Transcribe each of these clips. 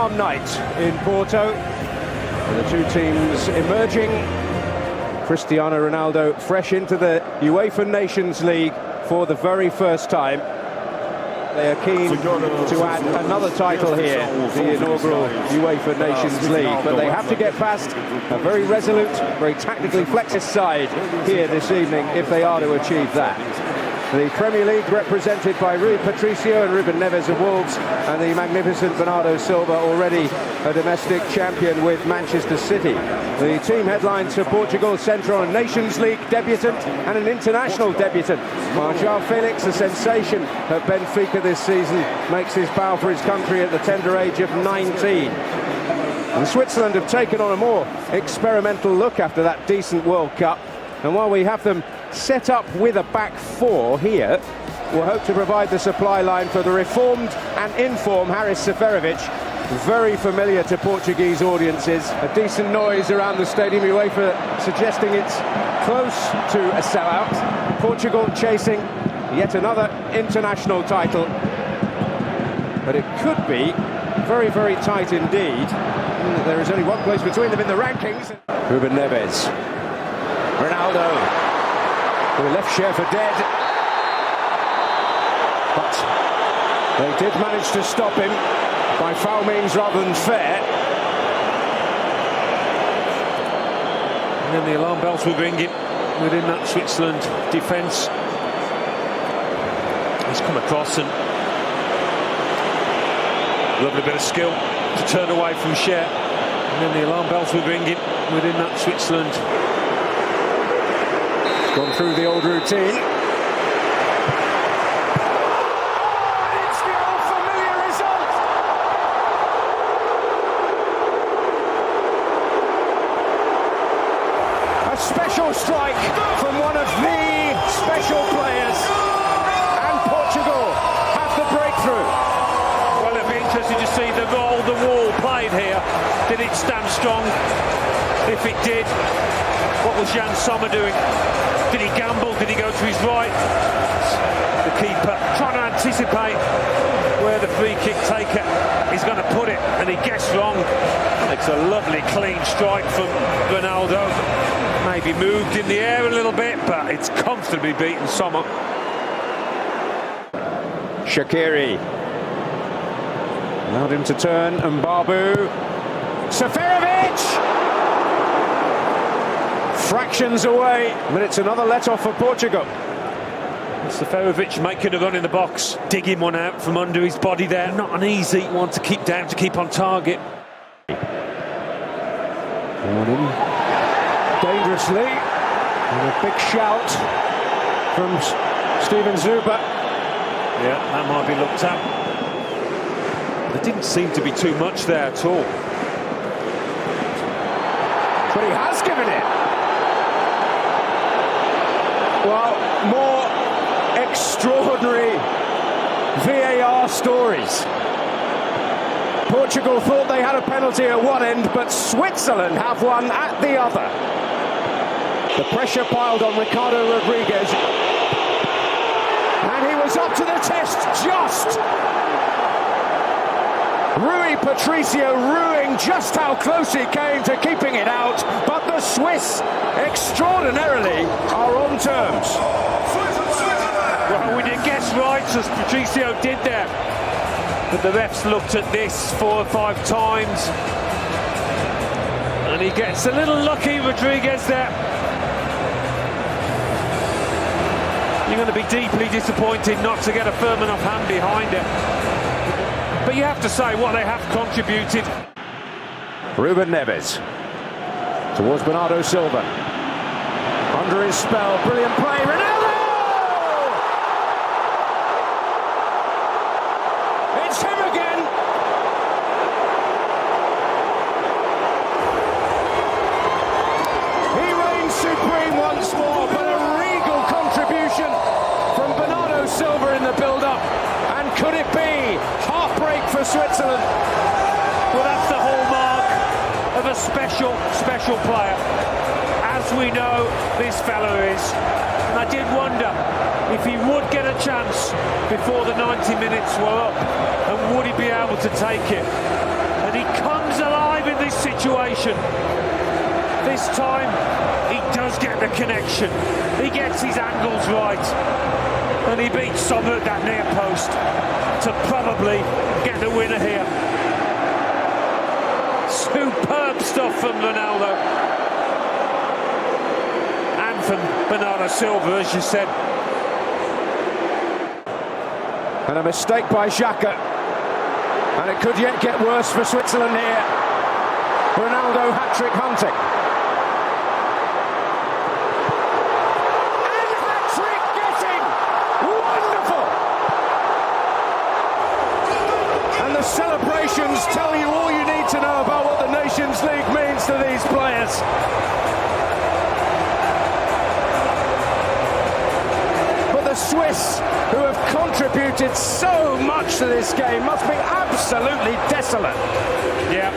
calm night in Porto. The two teams emerging. Cristiano Ronaldo fresh into the Uefa Nations League for the very first time. They are keen to add another title here, the inaugural UEFA Nations League, but they have to get past a very resolute, very tactically flexible side here this evening if they are to achieve that. The Premier League represented by Rui Patricio and Ruben Neves of Wolves, and the magnificent Bernardo Silva, already a domestic champion with Manchester City. The team headlines for Portugal centre on a Nations League debutant and an international debutant. João Felix, a sensation at Benfica this season, makes his bow for his country at the tender age of 19. And Switzerland have taken on a more experimental look after that decent World Cup. And while we have them set up with a back four here, we'll hope to provide the supply line for the reformed and informed Haris Seferovic, very familiar to Portuguese audiences. A decent noise around the stadium, UEFA suggesting it's close to a sellout. Portugal chasing yet another international title, but it could be very, very tight indeed. There is only one place between them in the rankings. Ruben Neves, Ronaldo, who left Cher for dead, but they did manage to stop him by foul means rather than fair. And then the alarm bells were ringing within that Switzerland defence. He's come across and lovely bit of skill to turn away from Cher. And then the alarm bells were ringing within that Switzerland. Gone through the old routine. It's the old familiar result. A special strike from one of the special players, and Portugal have the breakthrough. Well, it'll be interesting to see the role the wall played here. Did it stand strong? If it did, what was Jan Sommer doing? Did he gamble? Did he go to his right? The keeper trying to anticipate where the free kick taker is going to put it, and he guessed wrong. It's a lovely clean strike from Ronaldo. Maybe moved in the air a little bit, but it's comfortably beaten Sommer. Shaqiri allowed him to turn, and Babu. Seferovic! Fractions away, but it's another let-off for Portugal. Seferovic making a run in the box, digging one out from under his body there. Not an easy one to keep down, to keep on target. Warning dangerously, and a big shout from Steven Zuber. Yeah, that might be looked at. There didn't seem to be too much there at all. But he has given it. Well, more extraordinary VAR stories. Portugal thought they had a penalty at one end, but Switzerland have one at the other. The pressure piled on Ricardo Rodriguez, and he was up to the test just. Rui Patricio ruining just how close he came to keeping it out, but the Swiss, extraordinarily, are on terms. Well, we did guess right, as Patricio did there. But the refs looked at this 4 or 5 times. And he gets a little lucky, Rodriguez, there. You're going to be deeply disappointed not to get a firm enough hand behind it. But you have to say what they have contributed. Ruben Neves towards Bernardo Silva. Under his spell, brilliant play, Ronaldo! It's him again! He reigns supreme once more, but a regal contribution from Bernardo Silva in the build-up. And could it be heartbreak for Switzerland? Well, that's the hallmark of a special player. As we know, this fella is. And I did wonder if he would get a chance before the 90 minutes were up, and would he be able to take it? and he comes alive in this situation. This time, he does get the connection. He gets his angles right, and he beats Sommer at that near post to probably get the winner here. Superb stuff from Ronaldo. And from Bernardo Silva, as you said. And a mistake by Xhaka. And it could yet get worse for Switzerland here. Ronaldo hat-trick hunting. And hat-trick getting! Wonderful! And the celebrations tell you all you need to know about what the Nations League means to these players. But the Swiss, who have contributed so much to this game, must be absolutely desolate. Yeah.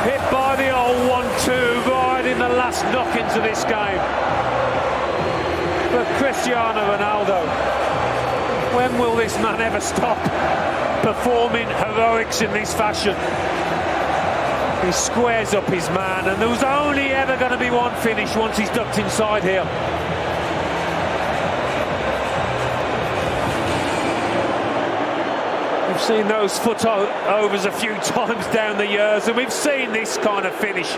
Hit by the old 1-2 right in the last knock into this game. But Cristiano Ronaldo, when will this man ever stop performing heroics in this fashion? He squares up his man, and there was only ever going to be one finish once he's ducked inside here. We've seen those foot overs a few times down the years, and we've seen this kind of finish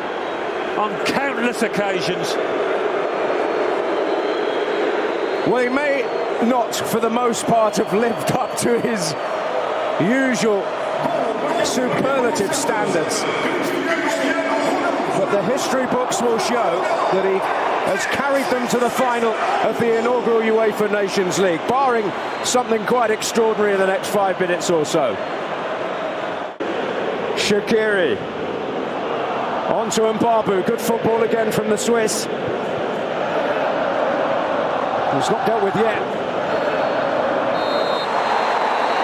on countless occasions. Well, he may not, for the most part, have lived up to his usual superlative standards. But the history books will show that he has carried them to the final of the inaugural UEFA Nations League, barring something quite extraordinary in the next 5 minutes or so. Shaqiri. On to Mbabu. Good football again from the Swiss. It's not dealt with yet.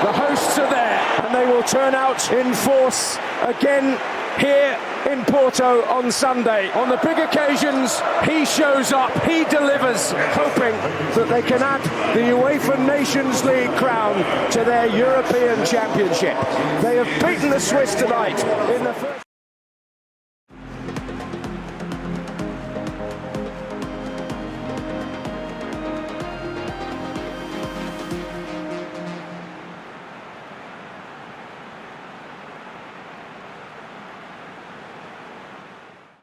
The hosts are there, and they will turn out in force again here in Porto on Sunday. On the big occasions, he shows up, he delivers, hoping that they can add the UEFA Nations League crown to their European Championship. They have beaten the Swiss tonight in the first...